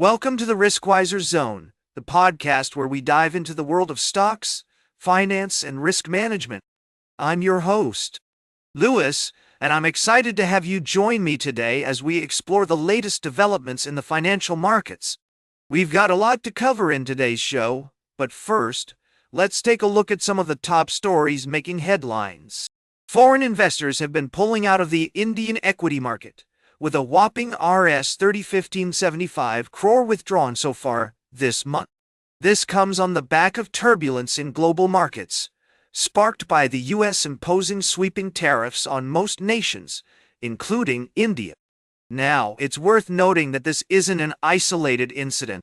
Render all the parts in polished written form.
Welcome to the Riskwiser Zone, the podcast where we dive into the world of stocks, finance, and risk management. I'm your host, Lewis, and I'm excited to have you join me today as we explore the latest developments in the financial markets. We've got a lot to cover in today's show, but first, let's take a look at some of the top stories making headlines. Foreign investors have been pulling out of the Indian equity market, with a whopping Rs 30,1575 crore withdrawn so far this month. This comes on the back of turbulence in global markets, sparked by the U.S. imposing sweeping tariffs on most nations, including India. Now, it's worth noting that this isn't an isolated incident.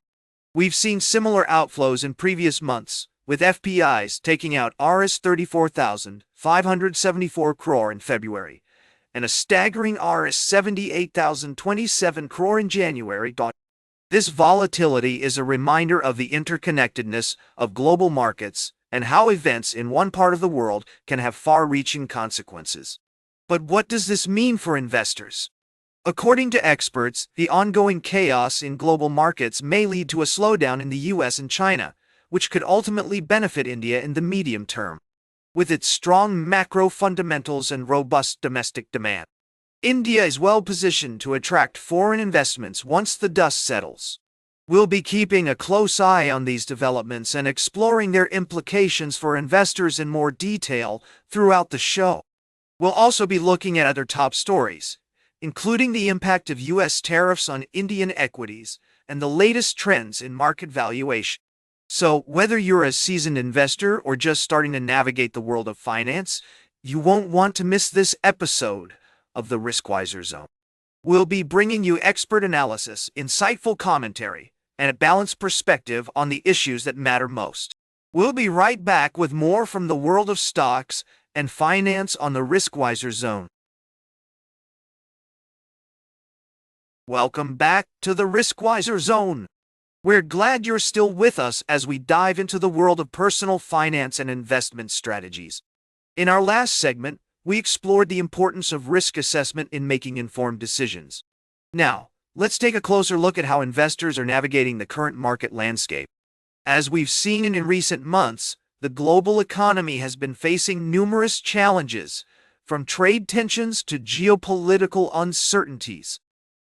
We've seen similar outflows in previous months, with FPIs taking out Rs 34,574 crore in February, and a staggering Rs 78,027 crore in January. This volatility is a reminder of the interconnectedness of global markets and how events in one part of the world can have far-reaching consequences. But what does this mean for investors? According to experts, the ongoing chaos in global markets may lead to a slowdown in the US and China, which could ultimately benefit India in the medium term. With its strong macro fundamentals and robust domestic demand, India is well positioned to attract foreign investments once the dust settles. We'll be keeping a close eye on these developments and exploring their implications for investors in more detail throughout the show. We'll also be looking at other top stories, including the impact of U.S. tariffs on Indian equities and the latest trends in market valuation. So, whether you're a seasoned investor or just starting to navigate the world of finance, you won't want to miss this episode of the Riskwiser Zone. We'll be bringing you expert analysis, insightful commentary, and a balanced perspective on the issues that matter most. We'll be right back with more from the world of stocks and finance on the Riskwiser Zone. Welcome back to the Riskwiser Zone. We're glad you're still with us as we dive into the world of personal finance and investment strategies. In our last segment, we explored the importance of risk assessment in making informed decisions. Now, let's take a closer look at how investors are navigating the current market landscape. As we've seen in recent months, the global economy has been facing numerous challenges, from trade tensions to geopolitical uncertainties.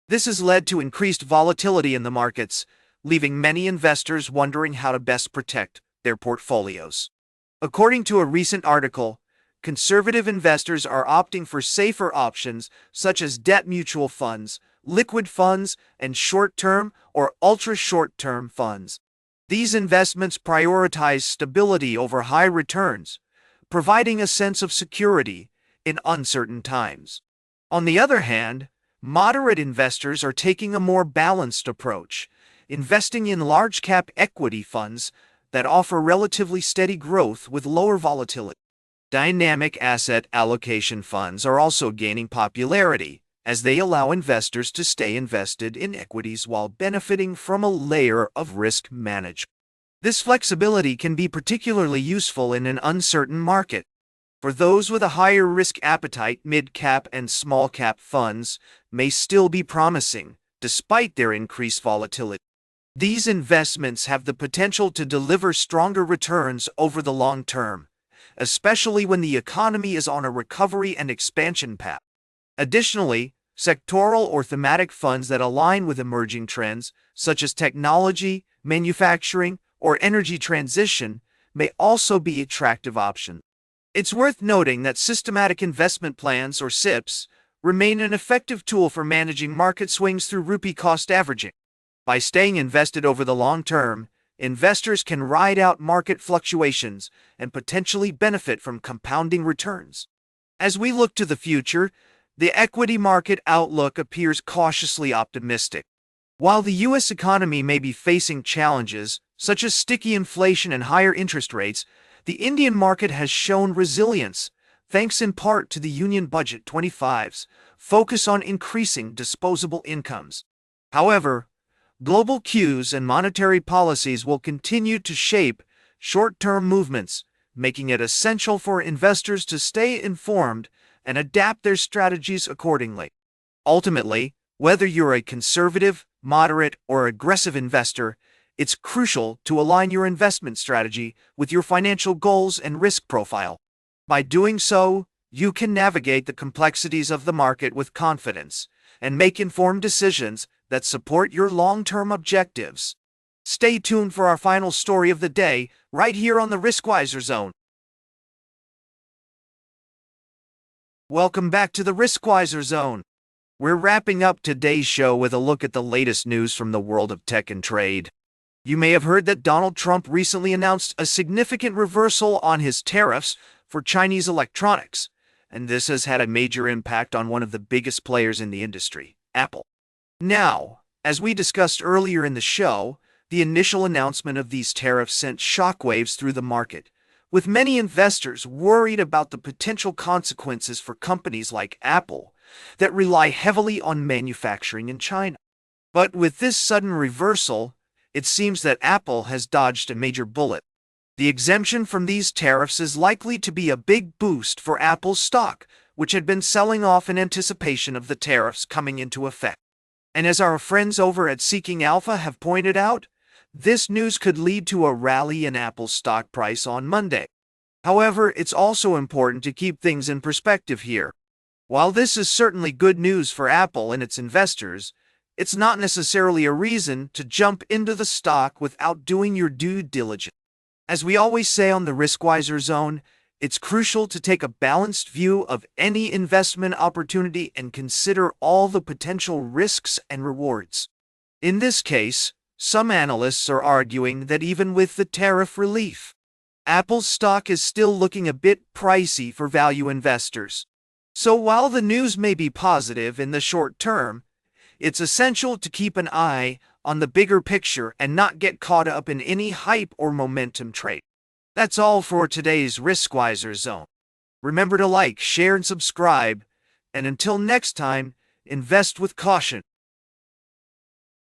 This has led to increased volatility in the markets, leaving many investors wondering how to best protect their portfolios. According to a recent article, conservative investors are opting for safer options such as debt mutual funds, liquid funds, and short-term or ultra-short-term funds. These investments prioritize stability over high returns, providing a sense of security in uncertain times. On the other hand, moderate investors are taking a more balanced approach, investing in large-cap equity funds that offer relatively steady growth with lower volatility. Dynamic asset allocation funds are also gaining popularity, as they allow investors to stay invested in equities while benefiting from a layer of risk management. This flexibility can be particularly useful in an uncertain market. For those with a higher risk appetite, mid-cap and small-cap funds may still be promising, despite their increased volatility. These investments have the potential to deliver stronger returns over the long term, especially when the economy is on a recovery and expansion path. Additionally, sectoral or thematic funds that align with emerging trends, such as technology, manufacturing, or energy transition, may also be attractive options. It's worth noting that systematic investment plans, or SIPs, remain an effective tool for managing market swings through rupee cost averaging. By staying invested over the long term, investors can ride out market fluctuations and potentially benefit from compounding returns. As we look to the future, the equity market outlook appears cautiously optimistic. While the U.S. economy may be facing challenges, such as sticky inflation and higher interest rates, the Indian market has shown resilience, thanks in part to the Union Budget 25's focus on increasing disposable incomes. However, global cues and monetary policies will continue to shape short-term movements, making it essential for investors to stay informed and adapt their strategies accordingly. Ultimately, whether you're a conservative, moderate, or aggressive investor, it's crucial to align your investment strategy with your financial goals and risk profile. By doing so, you can navigate the complexities of the market with confidence and make informed decisions that support your long-term objectives. Stay tuned for our final story of the day right here on the Riskwiser Zone. Welcome back to the Riskwiser Zone. We're wrapping up today's show with a look at the latest news from the world of tech and trade. You may have heard that Donald Trump recently announced a significant reversal on his tariffs for Chinese electronics, and this has had a major impact on one of the biggest players in the industry, Apple. Now, as we discussed earlier in the show, the initial announcement of these tariffs sent shockwaves through the market, with many investors worried about the potential consequences for companies like Apple that rely heavily on manufacturing in China. But with this sudden reversal, it seems that Apple has dodged a major bullet. The exemption from these tariffs is likely to be a big boost for Apple's stock, which had been selling off in anticipation of the tariffs coming into effect. And as our friends over at Seeking Alpha have pointed out, this news could lead to a rally in Apple's stock price on Monday. However, it's also important to keep things in perspective here. While this is certainly good news for Apple and its investors, it's not necessarily a reason to jump into the stock without doing your due diligence. As we always say on the Riskwiser Zone, it's crucial to take a balanced view of any investment opportunity and consider all the potential risks and rewards. In this case, some analysts are arguing that even with the tariff relief, Apple's stock is still looking a bit pricey for value investors. So while the news may be positive in the short term, it's essential to keep an eye on the bigger picture and not get caught up in any hype or momentum trade. That's all for today's Riskwiser Zone. Remember to like, share, and subscribe. And until next time, invest with caution.